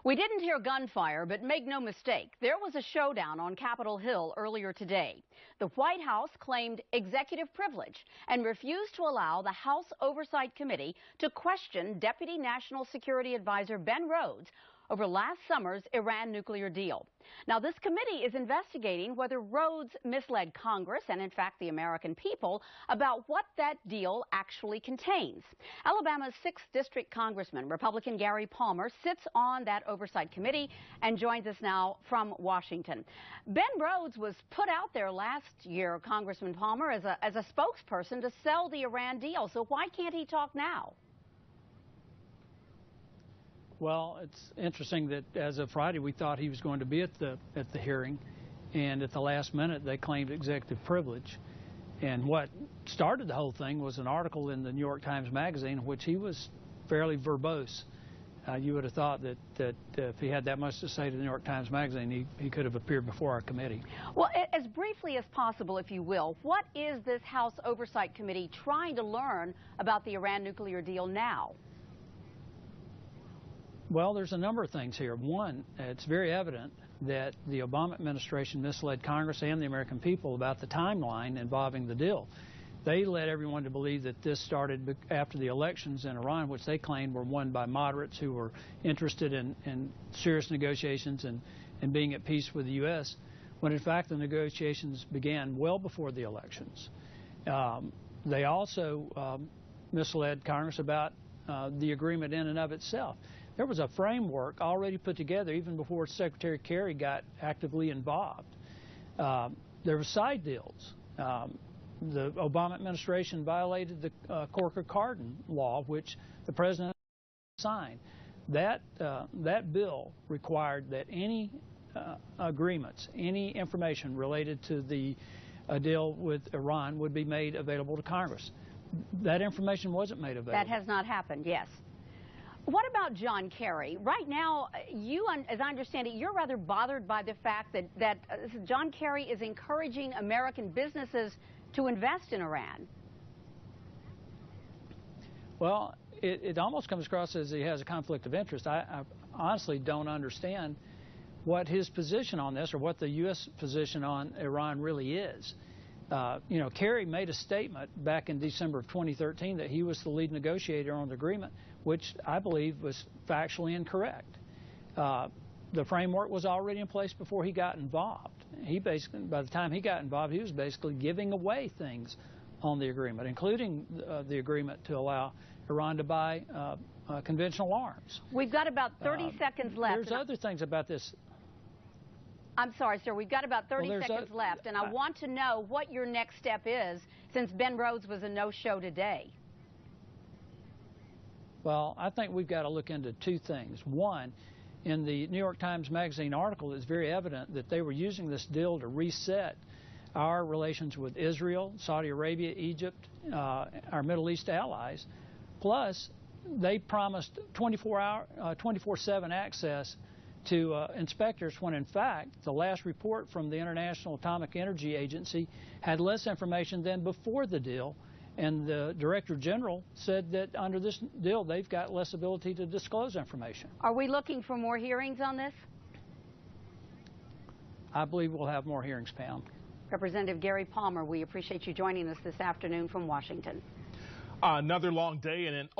We didn't hear gunfire, but make no mistake, there was a showdown on Capitol Hill earlier today. The White House claimed executive privilege and refused to allow the House Oversight Committee to question Deputy National Security Advisor Ben Rhodes over last summer's Iran nuclear deal. Now, this committee is investigating whether Rhodes misled Congress and, in fact, the American people about what that deal actually contains. Alabama's 6th District Congressman, Republican Gary Palmer, sits on that oversight committee and joins us now from Washington. Ben Rhodes was put out there last year, Congressman Palmer, as a spokesperson to sell the Iran deal. So why can't he talk now? Well, it's interesting that as of Friday, we thought he was going to be at the hearing, and at the last minute, they claimed executive privilege. And what started the whole thing was an article in the New York Times Magazine in which he was fairly verbose. You would have thought that if he had that much to say to the New York Times Magazine, he could have appeared before our committee. Well, as briefly as possible, if you will, what is this House Oversight Committee trying to learn about the Iran nuclear deal now? Well, there's a number of things here. One, it's very evident that the Obama administration misled Congress and the American people about the timeline involving the deal. They led everyone to believe that this started after the elections in Iran, which they claimed were won by moderates who were interested in serious negotiations and being at peace with the U.S., when in fact the negotiations began well before the elections. They also misled Congress about the agreement in and of itself. There was a framework already put together even before Secretary Kerry got actively involved. There were side deals. The Obama administration violated the Corker-Cardin law, which the president signed. That bill required that any agreements, any information related to the deal with Iran would be made available to Congress. That information wasn't made available. That has not happened, yes. What about John Kerry? Right now, you, as I understand it, you're rather bothered by the fact that John Kerry is encouraging American businesses to invest in Iran. Well, it almost comes across as he has a conflict of interest. I honestly don't understand what his position on this or what the U.S. position on Iran really is. You know, Kerry made a statement back in December of 2013 that he was the lead negotiator on the agreement, which I believe was factually incorrect. The framework was already in place before he got involved. He basically, by the time he got involved, he was basically giving away things on the agreement, including the agreement to allow Iran to buy conventional arms. We've got about 30 seconds left. There's other things about this. I'm sorry, sir. We've got about 30 seconds left, and I want to know what your next step is since Ben Rhodes was a no-show today. Well, I think we've got to look into two things. One, in the New York Times Magazine article, it's very evident that they were using this deal to reset our relations with Israel, Saudi Arabia, Egypt, our Middle East allies. Plus, they promised 24/7 access to inspectors when, in fact, the last report from the International Atomic Energy Agency had less information than before the deal. And the Director General said that under this deal, they've got less ability to disclose information. Are we looking for more hearings on this? I believe we'll have more hearings, Pam. Representative Gary Palmer, we appreciate you joining us this afternoon from Washington. Another long day and an